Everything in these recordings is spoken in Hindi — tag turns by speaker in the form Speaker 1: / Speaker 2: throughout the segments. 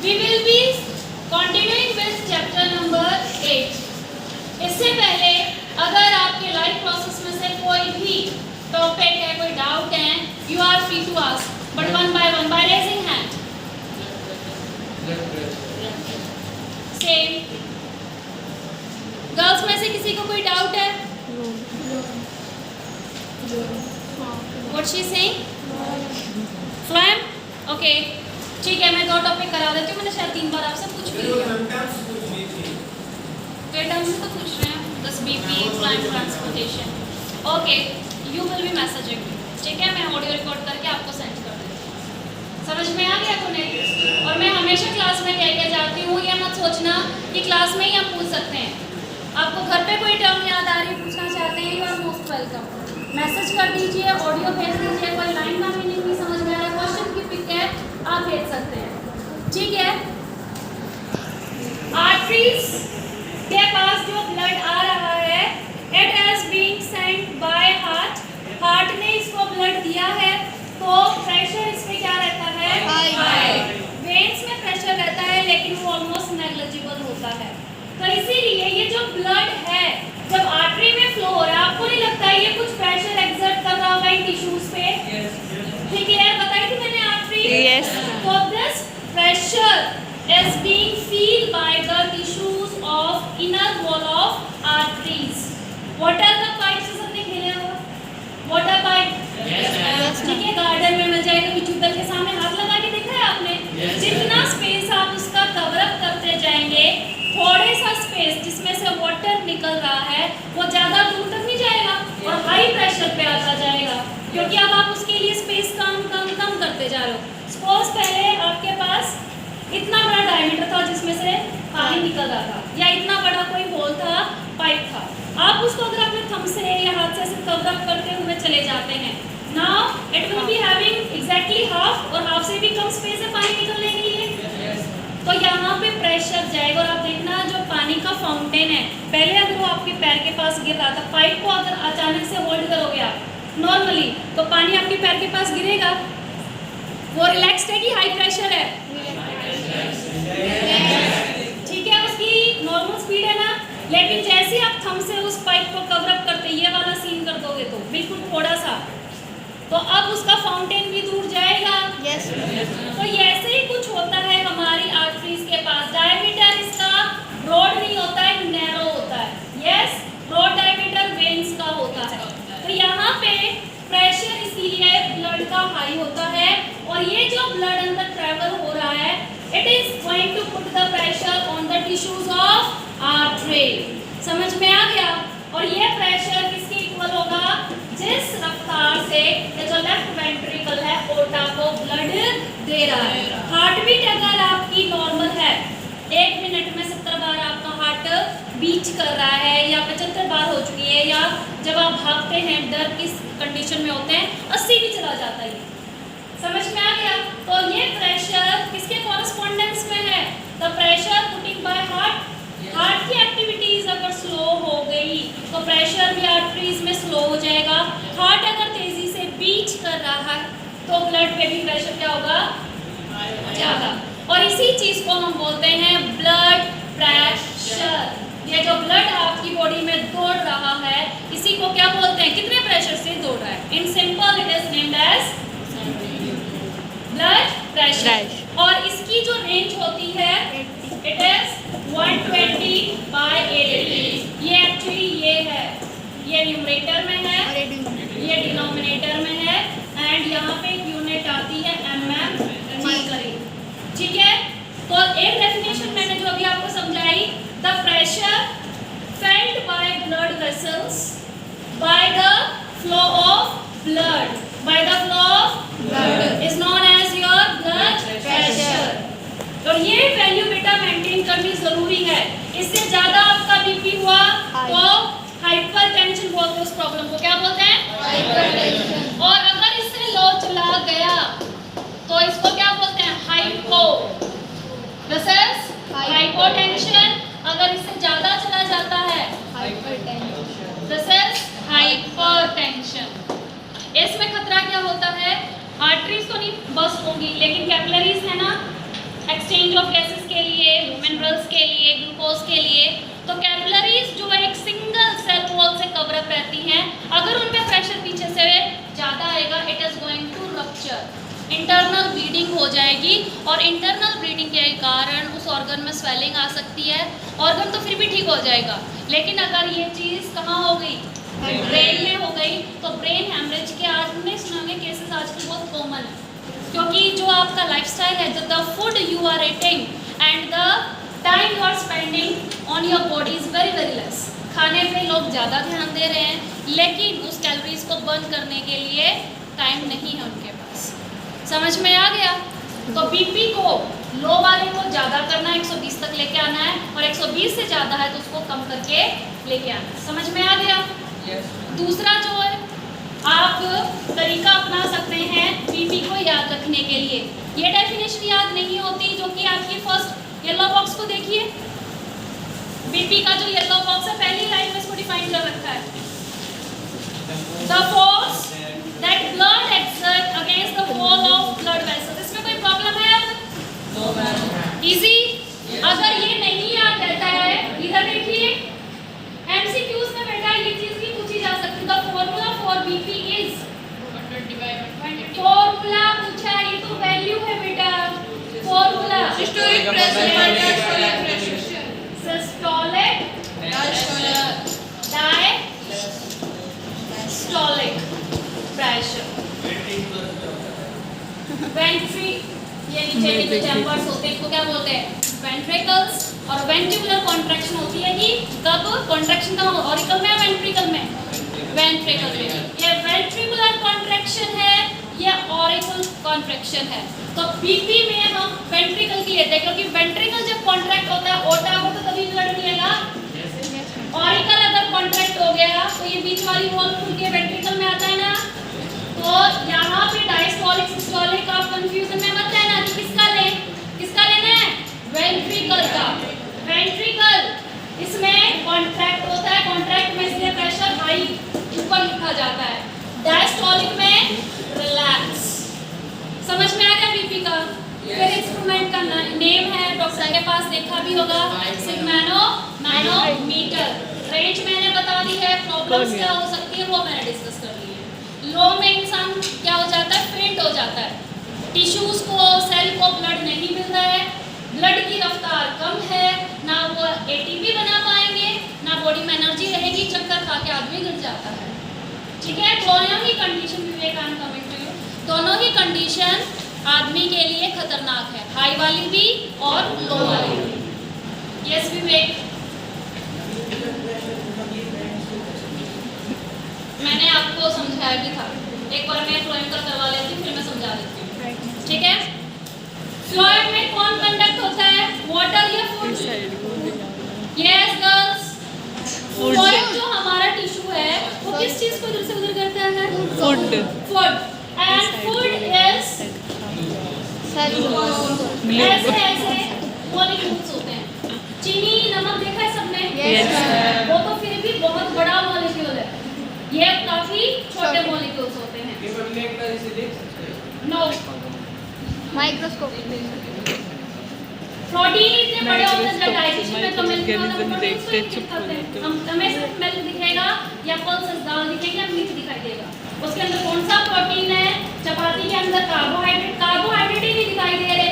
Speaker 1: We will be continuing with chapter number 8. इससे पहले अगर आपके लाइफ प्रोसेस में से कोई भी टॉपिक है, कोई डाउट है, you are free to ask, but one by raising hand. Same. Girls में से किसी को कोई डाउट है? What she saying? Flame? Okay. ठीक है, मैं 2 टॉपिक करा देती हूँ। मैंने शायद 3 बार आपसे पूछ भी लिया। तो टर्म्स में तो पूछ रहे हैं 10 BP फ्लाइम transportation. Okay, you will be messaging, ठीक है? मैं ऑडियो रिकॉर्ड करके आपको सेंड कर देती हूँ। समझ में आ गया तुम्हें? और मैं हमेशा क्लास में कह के जाती हूँ, ये मत सोचना कि क्लास में ही हम पूछ सकते हैं। आपको घर पे कोई टर्म याद आ रही है, पूछना चाहते हैं, you are most welcome. Message कर दीजिए, ऑडियो भेज दीजिए, कोई लाइन का मीनिंग नहीं समझ में आ रहा है, क्वेश्चन की पिक है, आप भेज सकते हैं, ठीक है? आर्टरीज के पास जो ब्लड आ रहा है, it has been sent by heart. Heart ने इसको ब्लड दिया है, तो प्रेशर इसमें क्या रहता है? हाई। वेन्स में प्रेशर रहता है, लेकिन वो ऑलमोस्ट नेग्लिजिबल होता है। तो इसीलिए ये जो ब्लड है, जब आर्टरी में फ्लो हो रहा है, आपको नहीं लगता है ये कुछ प्रेशर एक्सर्ट कर रहा होगा इन टिश्यूज पे? ठीक है, बताई थी मैंने artery.
Speaker 2: Yes.
Speaker 1: So this pressure is being felt by the tissues of inner wall of arteries. What are the pipes? सबने खेले होगा। Water pipe.
Speaker 2: Yes.
Speaker 1: ठीक है, गार्डन में मिल जाएगा, विचुदल के सामने हाथ लगा के देखा है आपने? जितना स्पेस आप उसका कवर अप करते जाएंगे, थोड़े सा स्पेस जिसमें से वाटर निकल रहा है, वो ज्यादा दूर तक नहीं जाएगा और हाई प्रेशर पे आता जाएगा, क्योंकि अब आप उसके लिए स्पेस कम करते जा रहे हो। सपोज पहले आपके पास इतना बड़ा डायमीटर था जिसमें से पानी निकल रहा था, या इतना बड़ा कोई होल था, पाइप था। आप उसको अगर अपने थंब से या हाथ से कवर अप करते हुए चले जाते हैं, now it will be having exactly half, और हाफ से भी कम स्पेस है पानी निकलने के लिए। तो यहाँ पे प्रेशर जाएगा, और आप देखना जो पानी का फाउंटेन है, पहले अगर वो आपके पैर के पास गिर रहा था, पाइप को अगर अचानक से होल्ड करोगे आप नॉर्मली, तो पानी आपके पैर के पास गिरेगा। वो रिलैक्स्ड है कि हाई प्रेशर है? ठीक है, उसकी नॉर्मल स्पीड है ना। लेकिन जैसे आप थंब से उस पाइप को कवर अप करते, ये वाला सीन कर दोगे तो बिल्कुल थोड़ा सा, तो अब उसका फाउंटेन भी दूर जाएगा।
Speaker 2: Yes.
Speaker 1: तो ऐसे ही कुछ होता है हमारी आर्टरीज के पास। डायमीटर इसका ब्रॉड नहीं होता है, नैरो होता है। यस, ब्रॉड डायमीटर वेन्स का होता है। तो यहाँ पे प्रेशर इसीलिए ब्लड का हाई होता है, और ये जो ब्लड अंदर ट्रेवल हो रहा है, it is going to put the pressure on the tissues of artery. समझ में आ गया? और ये प्रेशर किसके इक्वल होगा? जिस रफ्तार से ये जो लेफ्ट वेंट्रिकल है, ओटा को ब्लड दे रहा है। हार्ट बीट अगर आपकी नॉर्मल है, 1 मिनट में 70 बार आपका हार्ट बीट कर रहा है, या 75 बार हो चुकी है, या जब आप भागते हैं, डर किस कंडीशन में होते हैं, 80 भी चला जाता है। समझ में आ गया? तो ये प्रेशर किसके कॉरेस्पॉन्डेंस में है? The pressure putting bye heart. Heart की एक्टिविटीज अगर स्लो हो गई, तो प्रेशर भी आर्टरीज में स्लो हो जाएगा। हार्ट अगर तेजी से बीट कर रहा है, तो ब्लड पे भी प्रेशर क्या होगा? ज्यादा। और इसी चीज को हम बोलते हैं ब्लड प्रेशर। ये जो ब्लड आपकी बॉडी में दौड़ रहा है, इसी को क्या बोलते हैं? कितने प्रेशर से दौड़ रहा है? In simple it is named as blood pressure. और इसकी जो रेंज होती है, इट इज 120/80। ये एक्चुअली ये है, ये न्यूमरेटर में है, ये डिनोमिनेटर में है, एंड यहाँ पे एक यूनिट आती है mm मर्करी। ठीक है, तो एक डेफिनेशन मैंने जो अभी आपको समझाई, the pressure felt by blood vessels by the flow of blood, by the flow of blood is known as your blood pressure. तो ये वैल्यू बेटा मेंटेन करनी जरूरी है। इससे ज्यादा आपका बीपी हुआ तो हाइपरटेंशन बोलते हैं उस प्रॉब्लम को। क्या बोलते हैं? हाइपरटेंशन। और अगर इससे लो चला गया तो इसको क्या बोलते हैं? हाइपो। This is hypotension. अगर इससे ज्यादा चला जाता है हाइपरटेंशन। This is hypertension. इसमें खतरा क्या होता है? आर्टरीज तो नहीं बस्ट होंगी, लेकिन कैपिलरीज है ना, एक्सचेंज ऑफ गैसेस के लिए, मिनरल्स के लिए, ग्लूकोज के लिए। तो कैपिलरीज जो है एक सिंगल सेल वॉल से कवर अप रहती हैं, अगर उनमें प्रेशर पीछे से ज़्यादा आएगा it is going to rupture, internal bleeding हो जाएगी और इंटरनल ब्लीडिंग के कारण उस ऑर्गन में स्वेलिंग आ सकती है। ऑर्गन तो फिर भी ठीक हो जाएगा, लेकिन अगर ये चीज़ कहाँ हो गई, ब्रेन में हो गई, तो ब्रेन हेमरेज के आज में सुनाने केसेस आजकल बहुत कॉमन है, क्योंकि जो आपका लाइफस्टाइल है, the food you are eating and the time you are spending on your body is very very less. खाने पे लोग ज़्यादा ध्यान दे रहे हैं, लेकिन उस कैलोरीज को बर्न करने के लिए टाइम नहीं है उनके पास। समझ में आ गया? तो बीपी को लो वाले को ज़्यादा करना, 120 तक लेके आना है, और 120 से ज़्यादा है तो उसको कम करके लेके आना है। समझ में आ गया? दूसरा जो है आप तरीका अपना सकते हैं बीपी को याद रखने के लिए। ये डेफिनेशन याद नहीं होती जो कि आपकी फर्स्ट येलो बॉक्स को देखिए, बीपी का जो येलो बॉक्स है पहली लाइन में इसको डिफाइन कर रखा है, the force that blood exert against the wall of blood vessels. इसमें कोई प्रॉब्लम है? इजी। अगर ये नहीं याद रहता है, इधर देखिए एमसीक्यूज में बेटा ये चीज भी पूछी जा सकती है, the formula for BP is, formula पूछा है, ये तो वैल्यू है बेटा, formula systolic pressure, systolic diastolic pressure, वेंट्री, ये नीचे के जो चैम्बर्स होते हैं इसको क्या बोलते हैं, वेंट्रिकल्स, और वेंट्रिकुलर कॉन्ट्रैक्शन होती है कि कब कॉन्ट्रैक्शन का ऑरिकल में या वेंट्रिकल में, वेंट्रिकल में। ये वेंट्रिकुलर कॉन्ट्रैक्शन है, ये ऑरिकल कॉन्ट्रैक्शन है। तो बीपी में हम वेंट्रिकल की लेते हैं, क्योंकि वेंट्रिकल जब कॉन्ट्रैक्ट होता है ओटा हो तो तभी ब्लड मिलेगा। ऑरिकल अगर कॉन्ट्रैक्ट हो गया तो ये बीच वाली वॉल खुल के वेंट्रिकल में आता है ना, तो यहाँ पे डायस्टोलिक सिस्टोलिक आप कंफ्यूजन में मत रहना कि किसका लेना है, वेंट्रिकल का। वेंट्रिकल इसमें कॉन्ट्रैक्ट होता है, कॉन्ट्रैक्ट में इसलिए प्रेशर हाई ऊपर लिखा जाता है, डायस्टोलिक में रिलैक्स। समझ में आ गया बीपी का? फिर इंस्ट्रूमेंट का नेम है, डॉक्टर के पास देखा भी होगा, मैनोमीटर। रेंज मैंने बता दी है, प्रॉब्लम्स क्या हो सकती है वो मैंने डिस्कस कर ली है। लो में इंसान क्या हो जाता है, फेंट हो जाता है, टिश्यूज को, सेल को ब्लड नहीं मिल रहा है, ब्लड की रफ्तार कम है, ना वो एटीपी बना पाएंगे, ना बॉडी में एनर्जी रहेगी, चक्कर खा के आदमी गिर जाता है। ठीक है, दोनों ही कंडीशन, विवेकानंद कमेंट, दोनों ही कंडीशन आदमी के लिए खतरनाक है, हाई वाली भी और लो वाली भी। यस विवेक, मैंने आपको समझाया भी था, एक बार मैं फ्लोएम का करवा लेती हूँ, फिर मैं समझा देती हूँ। ठीक है, फ्लोएम में कौन कंडक्ट होता है, वाटर या फूड? यस गर्ल्स, फ्लोएम जो हमारा टिश्यू है वो किस चीज को इधर से उधर करता है, फूड। एंड फूड इज ऐसे मॉलिक्यूल्स होते हैं। चीनी नमक देखा है सबने? वो तो फिर भी बहुत बड़ा मॉलिक्यूल है, ये काफी छोटे मॉलिक्यूल्स होते हैं। No, microscope. प्रोटीन इतने बड़े होते हैं, डाइजेशन में तो मिल्क हमें सिर्फ मिल्क दिखेगा या पल्सेस दाल दिखेगी या मीट दिखाई देगा। उसके अंदर कौन सा प्रोटीन है? चपाती के अंदर कार्बोहाइड्रेट ही नहीं दिखाई दे रहे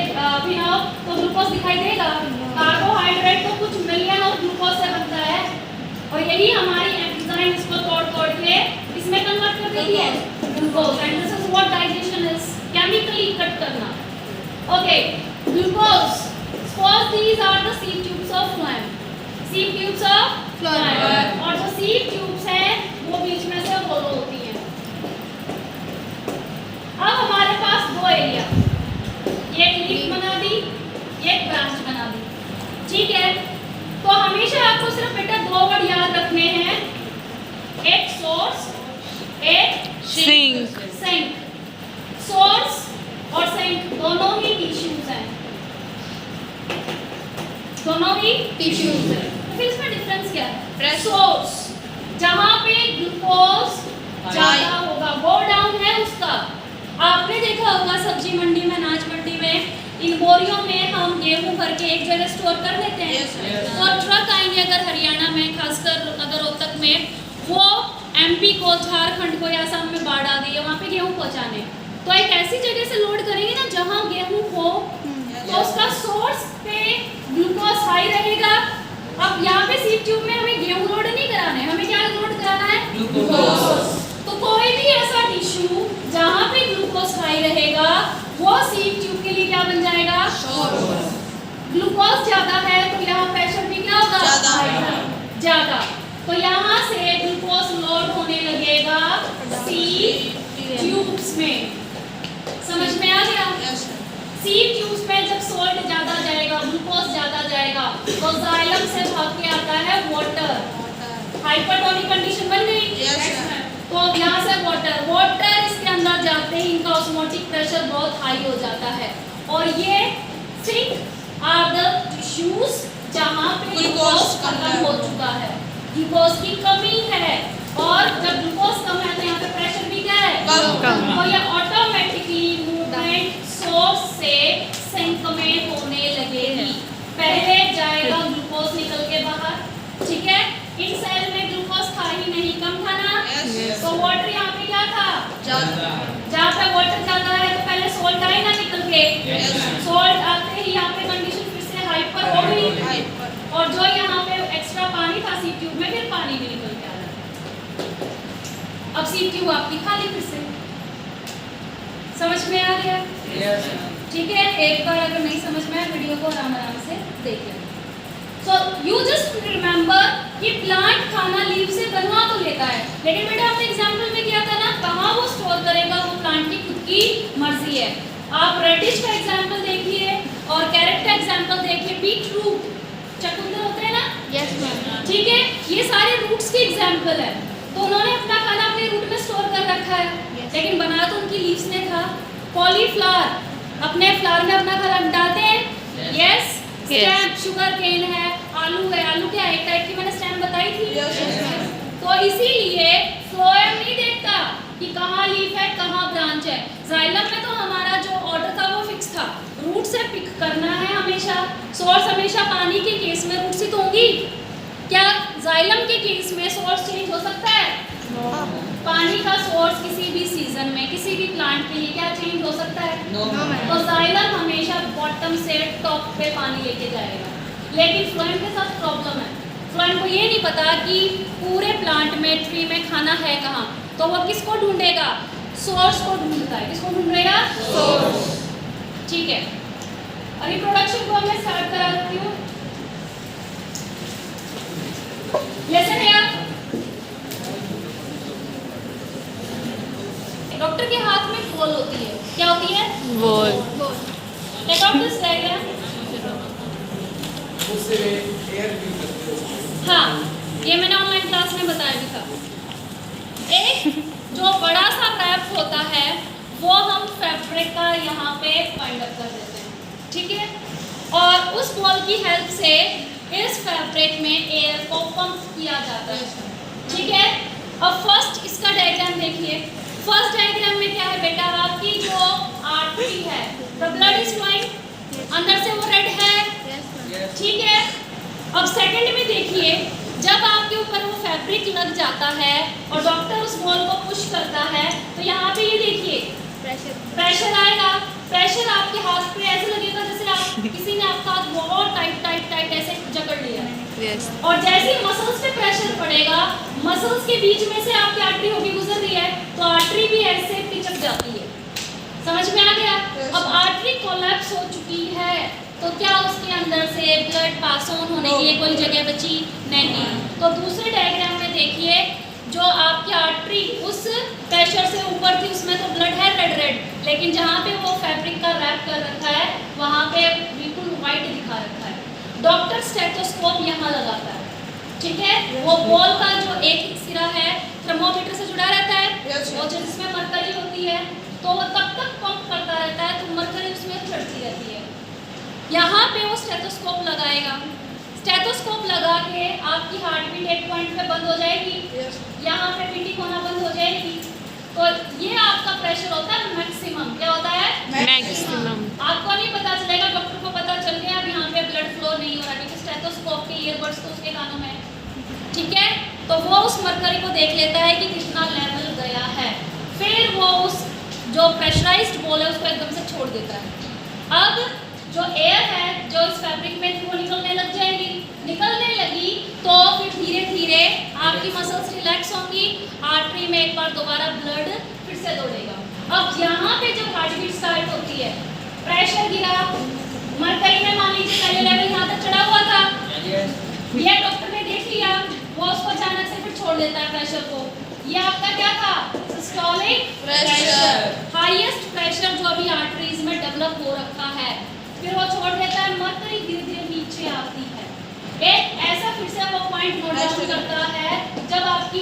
Speaker 1: तो ग्लूकोज दिखाई देगा। कार्बोहाइड्रेट तो कुछ मिलियन और ग्लूकोज से बनता है, और यही हमारी एंजाइम इसको तोड़ के इसमें कन्वर्ट कर देती है glucose. And this is what digestion is, chemically cut करना। Okay, glucose, suppose these are the seed tubes of phloem, seed tubes of phloem, और जो seed tubes है वो बीच में से होलो होती हैं। अब हमारे पास दो एरिया, एक लीफ बना दी, एक ब्रांच बना दी। ठीक है, तो हमेशा आपको सिर्फ बेटा दो वर्ड याद रखने हैं, एक सोर्स, एक सिंक। सोर्स और सिंक दोनों ही टिश्यूज हैं, दोनों ही टिश्यूज हैं। तो फिर इसमें डिफरेंस क्या है? सोर्स जहाँ पे ग्लूकोज ज्यादा होगा, वो डाउन है उसका। आपने देखा होगा सब्जी मंडी में, अनाज मंडी में इन बोरियों में हम गेहूं भर के एक जगह स्टोर कर देते हैं। तो ट्रक आएंगे अगर हरियाणा में, खासकर अगर रोहतक में, वो एमपी को, झारखंड को या असम में बाढ़ आ गई है, वहाँ पे गेहूं पहुँचाने, तो एक ऐसी जगह से लोड करेंगे ना जहाँ गेहूं हो, तो उसका सोर्स पे ग्लूकोज हाई रहेगा। अब यहाँ पे सीप ट्यूब में हमें गेहूं लोड नहीं कराना है, हमें क्या लोड कराना है? ग्लूकोज। तो कोई भी ऐसा टिश्यू जहाँ पे ग्लूकोज हाई रहेगा वो सीप ट्यूब के लिए क्या बन जाएगा? ग्लूकोज ज्यादा है तो यहाँ प्रेशर भी क्या होगा? ज्यादा। तो यहाँ से ग्लूकोज लोड होने लगेगा सीप ट्यूब्स में। समझ में आ गया? सीप ट्यूब्स में जब सॉल्ट ज्यादा जाएगा, ग्लूकोज ज्यादा जाएगा, तो जाइलम से भाग के आता है वाटर। हाइपरटोनिक कंडीशन बन गई। तो यहाँ से वाटर इसके अंदर जाते ही इनका ऑस्मोटिक प्रेशर बहुत हाई हो जाता है, और ये सिंक आर द टिश्यूज जहाँ पे ग्लूकोज खत्म हो चुका है, ग्लूकोज की कमी है, और जब ग्लूकोज कम है तो यहाँ पे प्रेशर भी क्या है? कम। तो ये ऑटोमेटिकली मूवमेंट सोर्स से सिंक में होने लगेगी। पहले जाएगा ग्लूकोज निकल के बाहर, ठीक है? इन सेल में ग्लूकोज था ही नहीं, कम था ना, तो वाटर यहाँ पे क्या था? जहाँ पे वाटर ज्यादा है तो पहले सोल्ट आए ना निकल के, सोल्ट आते ही यहाँ पे कंडीशन फिर से हाइपर हो गई, और जो यहाँ पे एक्स्ट्रा पानी था सीप ट्यूब में, फिर पानी भी निकल के आ रहा। अब सीप ट्यूब आपकी खाली फिर से। समझ में आ गया? ठीक है, एक बार अगर नहीं समझ में आया वीडियो को आराम से देख लें। So you just remember कि प्लांट खाना लीव से बनवा तो लेता है, लेकिन बेटा आपने एग्जाम्पल में किया था ना, कहाँ वो स्टोर करेगा वो प्लांट की खुद की मर्जी है। आप रेडिश का एग्जाम्पल देखिए और कैरेट का एग्जाम्पल देखिए, बीट रूट चकुंदर होते हैं ना,
Speaker 2: यस मैम,
Speaker 1: ठीक है, ये सारे रूट्स के एग्जाम्पल है। तो उन्होंने अपना खाना अपने रूट में स्टोर कर रखा है, लेकिन बनाया तो उनकी लीव्स ने था। कॉलीफ्लावर अपने फ्लावर में अपना खाना डालते हैं, यस। स्टेम शुगर केन है, आलू है, आलू क्या एक टाइप की मैंने स्टेम बताई थी। तो इसीलिए फ्लोएम नहीं देखता कि कहाँ लीफ है कहाँ ब्रांच है। जाइलम में तो हमारा जो ऑर्डर था वो फिक्स था, रूट से पिक करना है हमेशा। सोर्स हमेशा पानी के केस में रूट से तो होंगी, क्या जाइलम के केस में सोर्स चेंज हो सकता है? पानी का सोर्स किसी भी सीजन में किसी भी प्लांट के लिए क्या चेंज हो सकता है? तो जाइलम हमेशा बॉटम से टॉप पे पानी लेके जाएगा, लेकिन फ्लोएम के साथ प्रॉब्लम है। फ्लोएम को ये नहीं पता कि पूरे प्लांट में, ट्री में खाना है कहाँ, तो वो किसको ढूंढेगा? सोर्स को ढूंढता है। किसको ढूंढेगा? सोर्स। ठीक है, और रिप्रोडक्शन को मैं स्टार्ट करा देती हूँ। लेसन है आप डॉक्टर के हाथ में बॉल होती है, क्या होती है?
Speaker 2: Ball.
Speaker 1: Take out this diagram. हाँ, ये मैंने ऑनलाइन क्लास में बताया भी था। एक जो बड़ा सा रैप होता है वो हम फैब्रिक का यहाँ पे फाइंड अप कर देते हैं, ठीक है, और उस बॉल की हेल्प से इस फैब्रिक में एयर को पंप किया जाता है, ठीक है। अब फर्स्ट इसका डायग्राम देखिए। फर्स्ट डायग्राम में क्या है बेटा? आपकी जो आर्टरी है, द ब्लड इज फ्लोइंग, अंदर से वो रेड है, ठीक है। अब सेकंड में देखिए, जब आपके ऊपर वो फैब्रिक लग जाता है और डॉक्टर उस बॉल को पुश करता है, तो यहाँ पे ये देखिए प्रेशर आएगा। प्रेशर आपके हाथ पे ऐसे लगेगा जैसे आप किसी ने आपका हाथ बहुत टाइट टाइट टाइट ऐसे जकड़ लिया, और जैसे ही मसल्स पे प्रेशर पड़ेगा, मसल्स के बीच में से आपकी आर्टरी होगी गुजर रही है, तो आर्टरी भी ऐसे पिचक जाती है। समझ में आ गया? अब आर्टरी कोलैप्स हो चुकी है, तो क्या उसके अंदर से ब्लड पास ऑन होने के लिए कोई जगह बची? नहीं। तो दूसरे डायग्राम में देखिए, जो आपकी आर्टरी उस प्रेशर से ऊपर थी उसमें तो ब्लड है रेड रेड, लेकिन जहाँ पे वो फैब्रिक का रैप कर रखा है वहाँ पे बिल्कुल वाइट दिखा रखा है। डॉक्टर स्टेथोस्कोप यहाँ लगाता है, ठीक है। वो बॉल का जो एक सिरा है थर्मोमीटर से जुड़ा रहता है, वो जिसमें मरकरी होती है, तो वो तब तक पंप करता रहता है तो मरकरी उसमें चढ़ती रहती है। यहाँ पे वो स्टेथोस्कोप लगाएगा। स्टेथोस्कोप लगा के आपकी हार्ट बीट एक पॉइंट पे बंद हो जाएगी, यहाँ पे बीटिंग होना बंद हो जाएगी, तो ये आपका प्रेशर होता है मैक्सिमम। क्या होता है?
Speaker 2: मैक्सिमम।
Speaker 1: आपको नहीं पता चलेगा बड्स तो उसके कानों में, ठीक है। तो वो उस मरकरी को देख लेता है कि कितना लेवल गया है, फिर वो उस जो प्रेशराइज्ड बॉल है उसको एकदम से छोड़ देता है। अब जो एयर है जो इस फैब्रिक में थी वो निकलने लग जाएगी, निकलने लगी तो फिर धीरे धीरे आपकी मसल्स रिलैक्स होंगी, आर्टरी में एक बार दोबारा ब्लड फिर से दौड़ेगा। अब यहाँ पे जब हार्ट बीट स्टार्ट होती है, प्रेशर गिरा मरकरी में, मान लीजिए पहले लेवल यहाँ तक चढ़ा हुआ था, ये डॉक्टर ने देख लिया, वो उसको अचानक से फिर छोड़ देता है प्रेशर को। ये आपका क्या था? सिस्टोलिक प्रेशर, हाईएस्ट प्रेशर जो अभी आर्टरीज में डेवलप हो रखा है, फिर वो छोड़ देता है, मरकरी धीरे धीरे नीचे आती है। एक ऐसा फिर से वो पॉइंट नोट डाउन करता है जब आपकी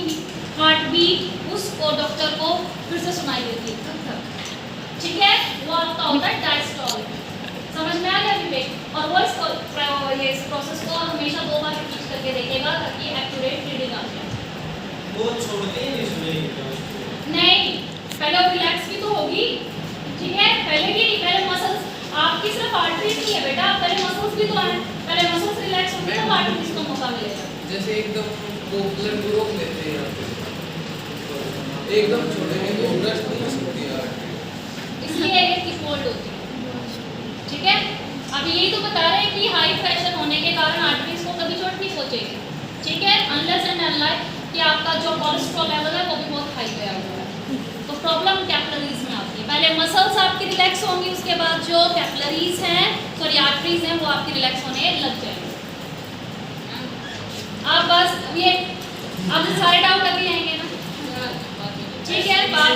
Speaker 1: हार्ट बीट उसको डॉक्टर को फिर से सुनाई देती है, ठीक है, वो आपका होता है डायस्टोलिक। समझ में आ गया विवेक? और वो इस प्रोसेस को हमेशा 2 बार रिपीट करके देखेगा ताकि एक्यूरेट रीडिंग आ जाए।
Speaker 2: वो छोड़ते ही नहीं सुनेगी
Speaker 1: नहीं, पहले वो रिलैक्स भी तो होगी, ठीक है, पहले भी नहीं, पहले मसल्स आपकी सिर्फ आर्टरीज नहीं है बेटा, पहले मसल्स भी तो हैं, पहले मसल्स रिलैक्स होंगे तब आर्टरीज को मौका मिलेगा।
Speaker 3: जैसे एकदम वो ब्लड रोक देते हैं यहाँ पे, एकदम छोड़ेंगे तो ब्लड नहीं हो सकती है,
Speaker 1: इसलिए एयर की फोल्ड होती है, ठीक है। अब यही तो बता रहे हैं कि हाई प्रेशर होने के कारण आर्टरीज को कभी चोट नहीं पहुंचेगी, ठीक है, अनलेस एंड अनलाइक कि आपका जो कोलेस्ट्रॉल लेवल है वो भी बहुत हाई गया हुआ है, तो प्रॉब्लम कैपिलरीज में आती है। पहले मसल्स आपकी रिलैक्स होंगी, उसके बाद जो कैपिलरीज हैं, सॉरी आर्टरीज हैं, वो आपकी रिलैक्स होने लग जाएंगे। आप बस ये अब सारे डाउट अभी आएंगे ना, ठीक है। बात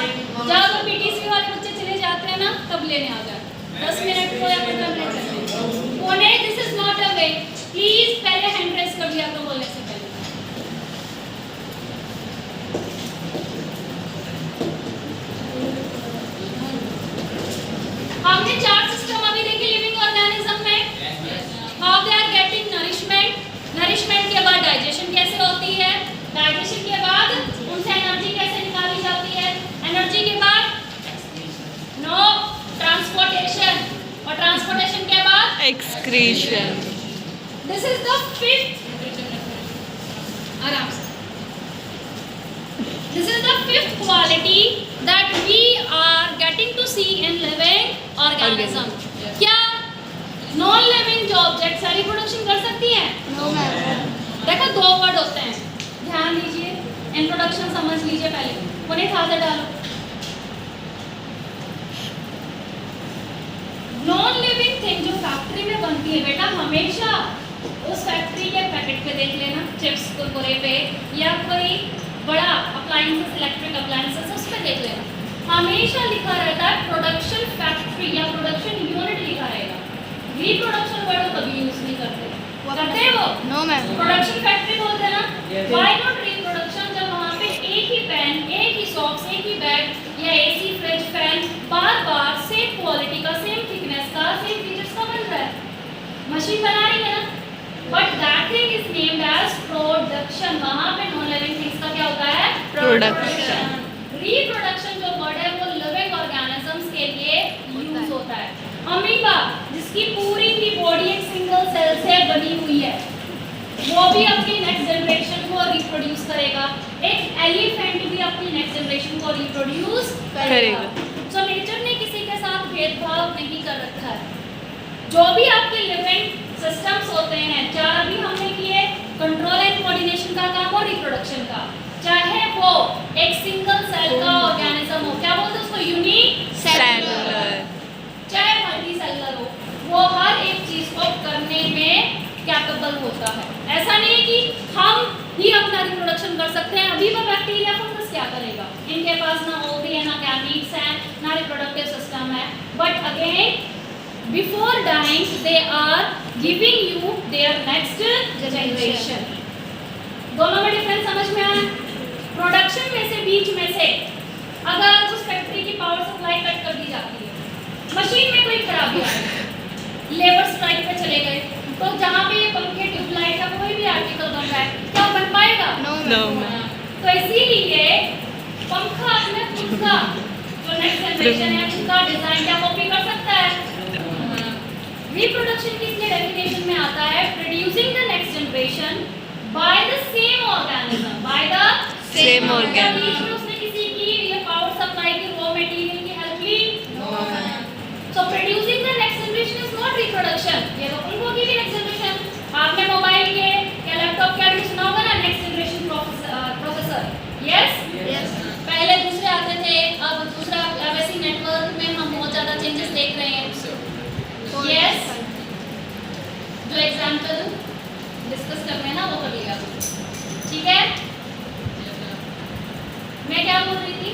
Speaker 1: जब पीटीसी वाले बच्चे चले जाते हैं ना तब लेने आ जाए, 10 मिनट को या 15 मिनट लगते हैं। This is not a way, please पहले हैंड रेस कर दिया तो बोलने से पहले। हमने 4 सिस्टम अभी देखे लिविंग ऑर्गेनिज्म में, how they are getting nourishment, nourishment के बाद डाइजेशन कैसे होती है, डाइजेशन के बाद उनसे एनर्जी कैसे निकाली जाती है, एनर्जी के बाद नो ट्रांसपोर्टेशन, और ट्रांसपोर्टेशन के बाद
Speaker 4: excretion.
Speaker 1: This is the fifth, आराम से, this is the fifth quality that we are getting to see in living organism. क्या नॉन लिविंग जो ऑब्जेक्ट्स है रिप्रोडक्शन कर सकती है? No ma'am. देखो 2 वर्ड होते हैं, ध्यान दीजिए, इंट्रोडक्शन समझ लीजिए पहले, उन्हें खाते डालो। नॉन लिविंग थिंग जो फैक्ट्री में बनती है बेटा, हमेशा उस फैक्ट्री के पैकेट पे देख लेना, चिप्स कुरकुरे पे या कोई बड़ा अप्लायंसेस, इलेक्ट्रिक अप्लायंसेस, उस पे देख लेना, हमेशा लिखा रहता है प्रोडक्शन फैक्ट्री या प्रोडक्शन यूनिट लिखा रहेगा। रिप्रोडक्शन वर्ड कभी यूज नहीं करते, करते हैं वो?
Speaker 4: No ma'am.
Speaker 1: प्रोडक्शन फैक्ट्री बोलते हैं ना, व्हाई नॉट रिप्रोडक्शन, जब वहाँ पे एक ही पेन, एक ही सॉक्स, एक ही बैग या एसी, फ्रिज, फैन बार बार सेम क्वालिटी का, सेम थिकनेस का, सेम फीचर्स का बन रहा है, मशीन बना रही है ना, but that thing is named as production. वहाँ पे नॉन लिविंग थिंग्स का क्या होता है?
Speaker 4: प्रोडक्शन।
Speaker 1: रिप्रोडक्शन जो वर्ड है वो लिविंग ऑर्गेनिजम्स के लिए यूज होता है। अमीबा जिसकी पूरी की बॉडी एक सिंगल सेल से बनी हुई है, वो भी अपनी नेक्स्ट जनरेशन को रिप्रोड्यूस करेगा, एक एलिफेंट भी अपनी नेक्स्ट जनरेशन को रिप्रोड्यूस करेगा। सो नेचर ने किसी के साथ भेदभाव नहीं कर रखा है। जो भी आपके लिविंग सिस्टम्स होते हैं, 4 भी हमने किए, कंट्रोल एंड कोऑर्डिनेशन का काम और रिप्रोडक्शन का, चाहे वो एक सिंगल सेल का ऑर्गेनिज्म हो, क्या बोलते हैं उसको, यूनिसेलुलर, चाहे मल्टी सेलुलर हो, वो हर एक चीज को करने में कैपेबल होता है। ऐसा नहीं है कि हम ही अपना रिप्रोडक्शन कर सकते हैं, अभी वो बैक्टीरिया फंगस क्या करेगा, इनके पास ना ओवरी है, ना गैमीट्स हैं, ना रिप्रोडक्टिव सिस्टम है, but again before dying they are giving you their next generation. दोनों में डिफरेंस समझ में आया? प्रोडक्शन में से, बीच में से अगर उस फैक्ट्री की पावर सप्लाई कट कर दी जाती है, मशीन में कोई खराबी आ गई, लेबर स्ट्राइक पे चले गए, तो जहाँ पे ये पंखे, ट्यूबलाइट का कोई भी आर्टिकल बन रहा है, क्या बन पाएगा?
Speaker 4: No ma'am.
Speaker 1: तो इसीलिए पंखा अपने खुद का जो नेक्स्ट जनरेशन है उसका डिजाइन क्या कॉपी कर सकता है? रिप्रोडक्शन किस लिए डेफिनेशन में आता है? Producing the next generation reproduction by the same organism, by the
Speaker 4: Same organism.
Speaker 1: बीच में उसने किसी की ये पावर सप्लाई की रॉ मटेरियल की हेल्प ली? So producing the next generation is not reproduction. ये तो उनको की भी next generation. आपने मोबाइल के या लैपटॉप के आगे सुना होगा ना next generation processor. Yes?
Speaker 5: Yes.
Speaker 1: पहले दूसरे आते थे, अब दूसरा वैसे नेटवर्क में हम बहुत ज़्यादा चेंजेस देख रहे हैं. Yes? जो एग्जाम्पल डिस्कस कर रहे हैं ना वो कर लिया. ठीक है? मैं क्या बोल रही थी?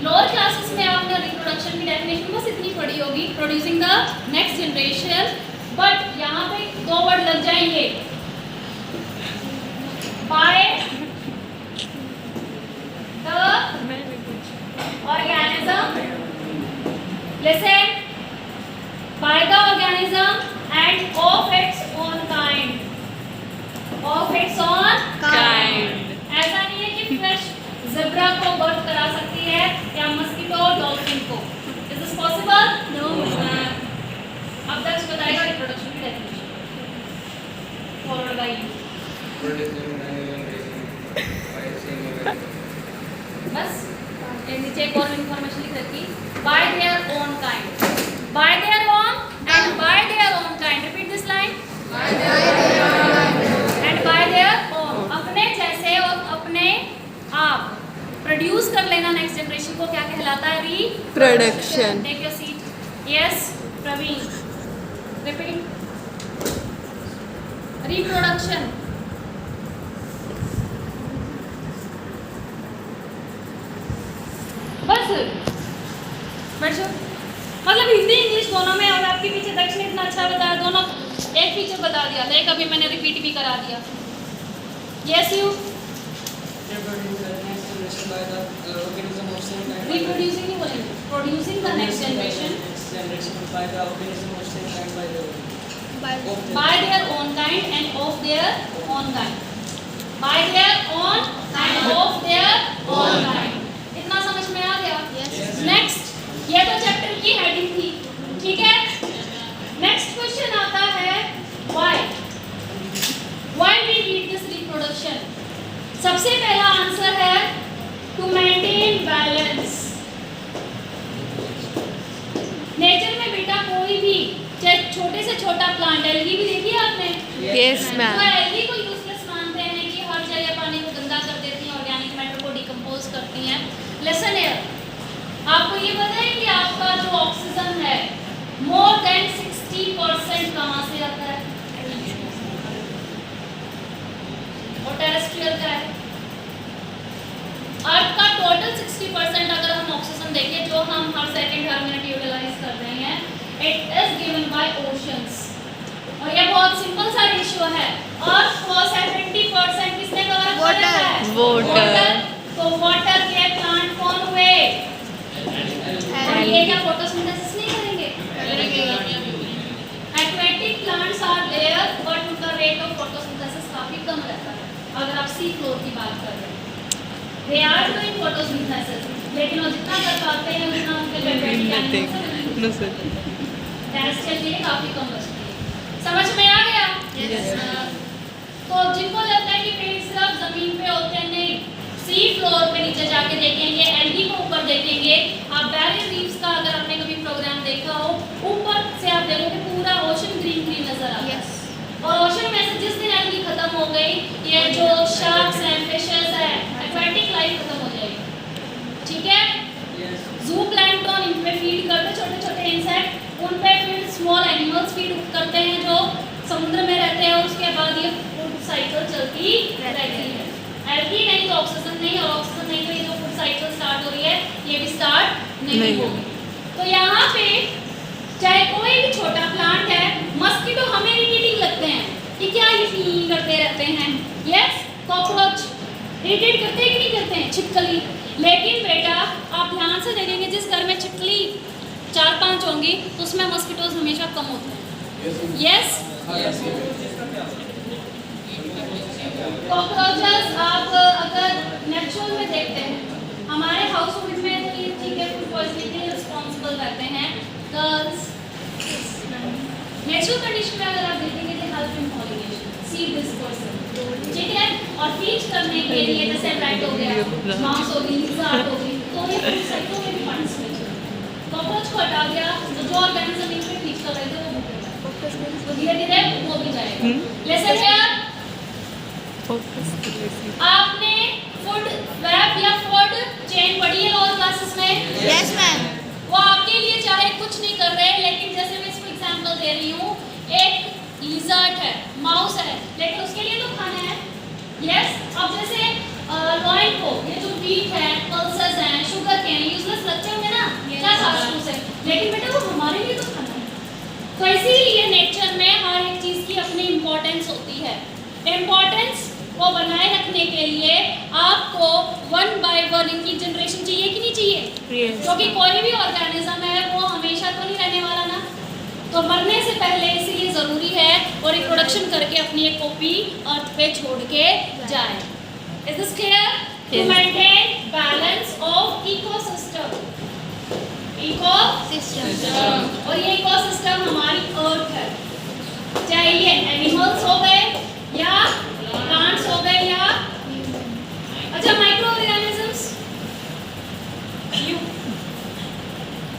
Speaker 1: लोअर क्लासेस में आपने रिप्रोडक्शन की डेफिनेशन बस इतनी पढ़ी होगी, producing the next generation. But यहाँ पे दो वर्ड लग जाएंगे, by the organism. Listen, by the organism and of its own kind. Of its own
Speaker 4: Kind.
Speaker 1: ऐसा नहीं है कि फ्रेश ज़ेब्रा को बर्थ करा सकती है या मस्कीटो डॉल्फिन को. Is this possible?
Speaker 5: No.
Speaker 1: अब तक बताएगा रिप्रोडक्शन की डेफिनेशन. Followed by you. बस ये नीचे एक और इन्फॉर्मेशन लिख रखी. By their own kind. By their own and by their own kind. Repeat this line. And by their own. अपने जैसे और अपने आप प्रोड्यूस कर लेना नेक्स्ट जनरेशन को क्या कहलाता है?
Speaker 4: Production.
Speaker 1: Take your seat. Yes Pravin. Repeating. Reproduction. बस बैठो. मतलब हिंदी इंग्लिश दोनों में, और आपके पीछे दक्ष ने इतना अच्छा बताया, दोनों एक फीचर बता दिया था, एक अभी मैंने रिपीट भी करा दिया. Yes you. Reproducing ही बोलेंगे. Producing the next generation
Speaker 2: by the organism of same kind by the
Speaker 1: by their own kind and of their own kind. By their own and of their own kind. इतना समझ में आ गया?
Speaker 5: Yes.
Speaker 1: Next, ये तो चैप्टर की हेडिंग थी, ठीक है? नेक्स्ट क्वेश्चन आता है why. Why we need this reproduction? सबसे पहला आंसर है to maintain balance. नेचर में बेटा कोई भी चाहे छोटे से छोटा प्लांट, एल्गी भी देखी है आपने?
Speaker 4: Yes, ma'am.
Speaker 1: तो एल्गी को यूजलेस मानते हैं कि हर जगह पानी को गंदा कर देती हैं, ऑर्गेनिक मैटर को डिकम्पोज करती हैं. लिसन हियर, आपको ये पता है कि आपका जो ऑक्सीजन है मोर देन 60% कहाँ से आता है? और टेरेस्ट्रियल का है. अर्थ का टोटल 60% अगर हम ऑक्सीजन देखें जो हम हर सेकंड हर मिनट यूटिलाइज कर रहे हैं, it is given by oceans. और ये बहुत सिंपल सा रेशियो है. अर्थ को 70% किसने कवर किया है?
Speaker 4: Water.
Speaker 1: तो वाटर के प्लांट कौन हुए? और ये क्या फोटोसिंथेसिस नहीं करेंगे? Aquatic plants are there but उनका रेट ऑफ फोटोसिंथेसिस काफी कम रहता है. अगर आप सी फ्लोर की बात कर रहे हैं, they are doing photosynthesis, लेकिन वो जितना कर पाते हैं उतना उनके aquatic animals
Speaker 4: No, sir.
Speaker 1: Terrestrial के लिए काफी कम बचती है. समझ में आ गया?
Speaker 5: Yes.
Speaker 1: तो जिनको लगता है कि पेड़ सिर्फ जमीन पे होते हैं, नहीं, सी फ्लोर पे नीचे जाके देखेंगे, एल्गी को ऊपर देखेंगे. आप बैरियर रीफ्स का अगर आपने कभी प्रोग्राम देखा हो, ऊपर से आप देखोगे पूरा ओशन ग्रीन ग्रीन नजर आता है.
Speaker 5: Yes.
Speaker 1: और ओशन में से जिस दिन एल्गी खत्म हो गई, ये जो शार्क्स हैं, फिशेस हैं, एक्वेटिक लाइफ खत्म हो जाएगी. ठीक है? जू प्लैंकटन इन पे फीड करते, छोटे छोटे इंसेक्ट, उन पे फिर स्मॉल एनिमल्स फीड करते हैं जो समुद्र में रहते हैं, और उसके बाद ये फूड साइकिल चलती रहती है. एल्गी नहीं तो ऑक्सीजन नहीं, और ऑक्सीजन नहीं तो ये जो फूड साइकिल स्टार्ट हो रही है ये भी स्टार्ट नहीं
Speaker 4: नहीं
Speaker 1: होगी. तो यहाँ पे चाहे कोई भी छोटा प्लांट है, मस्कीटो हमें इरिटेटिंग लगते हैं कि क्या ये पी करते रहते हैं. यस, कॉकरोच इरिटेट करते हैं कि नहीं करते हैं? छिपकली. लेकिन बेटा आप ध्यान से देखेंगे जिस घर में छिपकली 4-5 होंगी तो उसमें मस्कीटोज हमेशा कम होते हैं. यस. कॉकरोचेस आप अगर नेचुरल में देखते हैं, हमारे हाउस होल्ड में तो ये ठीक है, फूड पॉइजनिंग के लिए रिस्पॉन्सिबल रहते हैं गर्ल्स. नेचुरल कंडीशन में अगर आप देखेंगे तो help in pollination, see this person, ठीक है। और टीच करने के लिए जैसे रैट हो गया, माउस हो गई, लिज़ार्ड हो गई, तो ये फूड साइकिल में भी पार्टिसिपेट करते हैं। कॉकरोच को हटा दिया तो जो ऑर्गेनिज्म इसमें टीच कर रहे थे वो मुक्त हो जाएगा, तो धीरे धीरे वो भी जाएगा। लेसन हियर आपने फूड वेब या फूड चेन पढ़ी है लोअर क्लासेस में?
Speaker 4: Yes, ma'am.
Speaker 1: वो आपके लिए चाहे कुछ नहीं कर रहे, लेकिन जैसे मैं इसको एग्जांपल दे रही हूँ, एक लिजर्ड है, माउस है, लेकिन उसके लिए तो खाना है। यस, अब जैसे लॉइन को ये जो बीट है, पल्सेस हैं, शुगर केन यूजलेस लगते होंगे ना, क्या घास फूस है, लेकिन बेटा वो हमारे लिए तो खाना है। तो इसीलिए नेचर में हर एक चीज की अपनी इंपॉर्टेंस होती है। इंपॉर्टेंस को बनाए रखने के लिए आपको 1 by 1 इनकी जनरेशन चाहिए कि नहीं चाहिए?
Speaker 4: Yes.
Speaker 1: क्योंकि कोई भी ऑर्गेनिज्म है वो हमेशा तो नहीं रहने वाला ना, तो मरने से पहले इसलिए ज़रूरी है और रिप्रोडक्शन करके अपनी एक कॉपी अर्थ पे छोड़ के जाए। Is this clear? To
Speaker 4: Yes.
Speaker 1: Maintain balance of ecosystem, ecosystem, और ये इकोसिस्टम हमारी अर्थ है, चाहे ये एनिमल्स हो गए या प्लांट्स हो गए या अच्छा माइक्रो ऑर्गेनिजम्स।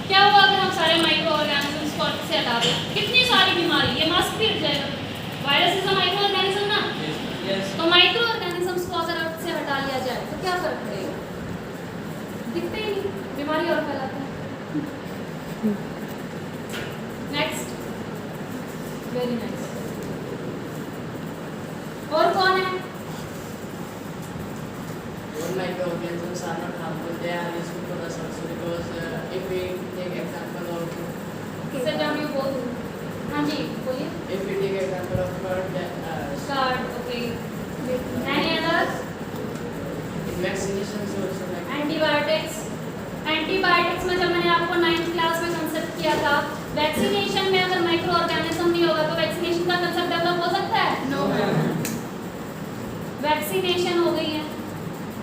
Speaker 1: क्या हुआ अगर हम सारे माइक्रो ऑर्गेनिजम्स को अर्थ से हटा दें? कितनी सारी बीमारी, ये मास्क भी हट जाएगा। Virus is a micro organism ना, तो माइक्रो ऑर्गेनिजम्स को अगर अर्थ से हटा लिया जाए तो क्या फर्क पड़ेगा? दिखते ही नहीं, बीमारी और फैलाते हैं। Next, very nice. और कौन है?
Speaker 5: One microorganisms are not harmful. They are useful for us also because if we take example of
Speaker 1: किसे जान यू बोल? हाँ जी बोलिए।
Speaker 5: if we take example of bird that
Speaker 1: Start, okay. Any others?
Speaker 5: in vaccinations also like
Speaker 1: antibiotics. Antibiotics में जब मैंने आपको 9th क्लास में कंसेप्ट किया था, वैक्सीनेशन में अगर माइक्रो ऑर्गेनिज्म नहीं होगा तो वैक्सीनेशन का कंसेप्ट डेवलप हो सकता है?
Speaker 4: No.
Speaker 1: वैक्सीनेशन हो गई है,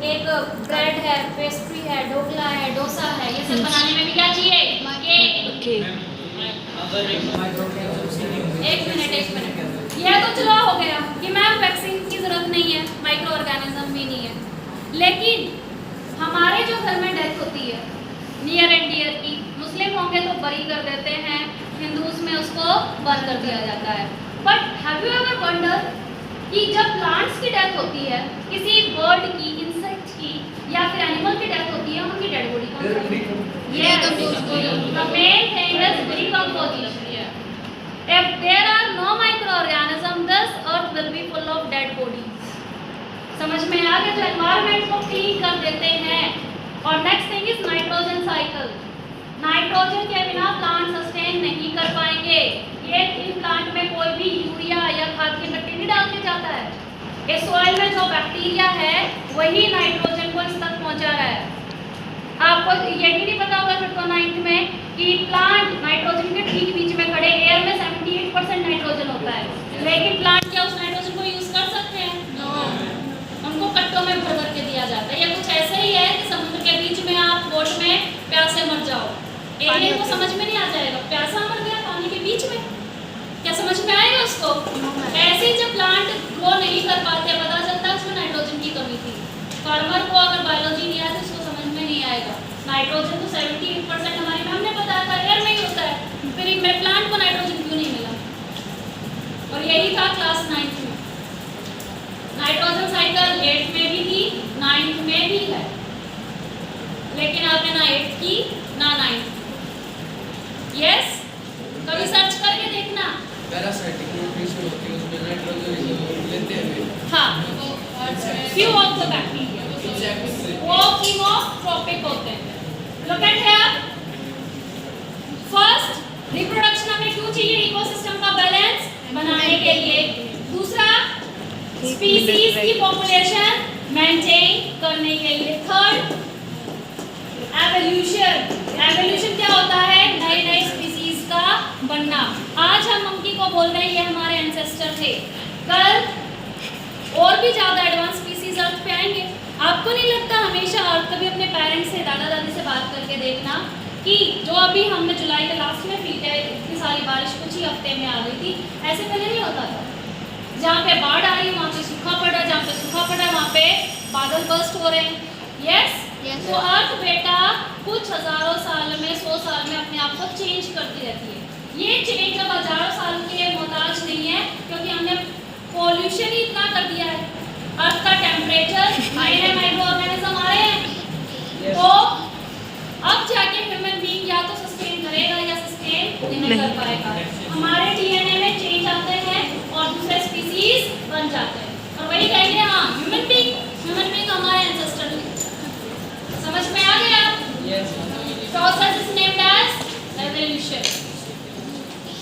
Speaker 1: एक ब्रेड है, पेस्ट्री है, ढोकला है, डोसा है, ये सब बनाने में भी क्या चाहिए?
Speaker 4: Okay.
Speaker 1: एक मिनट। यह तो चलो हो गया कि मैम वैक्सीन की जरूरत नहीं है, माइक्रो ऑर्गेनिज्म भी नहीं है, लेकिन हमारे जो घर में डेथ होती है नियर एंड डियर की, मुस्लिम होंगे तो बरी कर देते हैं, हिंदूज में उसको बर्न कर दिया जाता है। But have you ever wonder कि जब प्लांट्स की डेथ होती है, किसी बर्ड की, इंसेक्ट की या फिर एनिमल की डेथ होती है, उनकी डेड बॉडी कौन सी है? Yes, the main thing is decomposition. If there are no microorganisms, this earth will be full of dead bodies. समझ में आ गया? तो एनवायरनमेंट को क्लीन कर देते हैं। और next thing is nitrogen cycle. Nitrogen के बिना प्लांट सस्टेन नहीं कर पाएंगे। ये इन प्लांट में कोई भी यूरिया या खाद की मिट्टी नहीं डाल के जाता है। इस सॉइल में जो बैक्टीरिया है वही नाइट्रोजन को इस तक पहुंचा रहा है। आपको ये भी नहीं पता होगा फिर तो 9th में कि प्लांट नाइट्रोजन के ठीक बीच में खड़े, एयर में 78% नाइट्रोजन होता है, लेकिन प्लांट क्या उस नाइट्रोजन को यूज कर सकते हैं? नो। उनको कट्टों में भर भर के दिया जाता है। ये कुछ ऐसे ही है कि समुद्र के बीच में आप बोट में प्यासे मर जाओ, एलियन को समझ में नहीं आ जाएगा, प्यासा मर गया पानी के बीच में, क्या समझ में आएगा उसको? ऐसे ही जब प्लांट ग्रो नहीं कर पाते, पता चलता है उसमें नाइट्रोजन की कमी थी। फार्मर को अगर बायोलॉजी नहीं आती उसको समझ में नहीं आएगा। नाइट्रोजन तो 78% हमारी मैम ने बताया था एयर में ही होता है, फिर मैं प्लांट को नाइट्रोजन क्यों नहीं मिला? और यही था क्लास 9th में। नाइट्रोजन साइकिल 8th में भी थी, 9th में भी है, लेकिन आपने ना 8th की ना 9th। यस, कभी सर्च करके देखना।
Speaker 3: पैरासाइटिक न्यूट्रिशन होती है उसमें नाइट्रोजन लेते हैं।
Speaker 1: हाँ, few of the bacteria वो कीमोट्रोपिक होते हैं। Look at here. First, reproduction हमें क्यों चाहिए? इकोसिस्टम का बैलेंस बनाने के लिए। दूसरा, स्पीसीज की पॉपुलेशन मेंटेन करने के लिए। Third, evolution. एवोल्यूशन क्या होता है? नए नए स्पीसीज का बनना। आज हम मंकी को बोल रहे हैं ये हमारे एंसेस्टर थे, कल और भी ज़्यादा एडवांस स्पीसीज अर्थ पे आएंगे। आपको नहीं लगता हमेशा अर्थ कभी अपने पेरेंट्स से, दादा दादी से बात करके देखना कि जो अभी हमने जुलाई के लास्ट में फील किया, इतनी सारी बारिश कुछ ही हफ्ते में आ गई थी, ऐसे पहले नहीं होता था। जहाँ पे बाढ़ आ रही है वहाँ पे सूखा पड़ रहा है, जहाँ पे सूखा पड़ रहा है वहाँ पे बादल बर्स्ट हो रहे हैं। यस
Speaker 4: Yes,
Speaker 1: तो अर्थ बेटा कुछ हजारों साल में 100 साल में अपने आप को चेंज करती रहती है। ये चेंज अब हजारों साल के मोहताज नहीं है, क्योंकि हमने पॉल्यूशन ही इतना कर दिया है। अर्थ का टेम्परेचर नए नए माइक्रो ऑर्गेनिज्म आ रहे हैं, तो अब जाके ह्यूमन बीइंग या तो सस्टेन करेगा या सस्टेन नहीं कर पाएगा। हमारे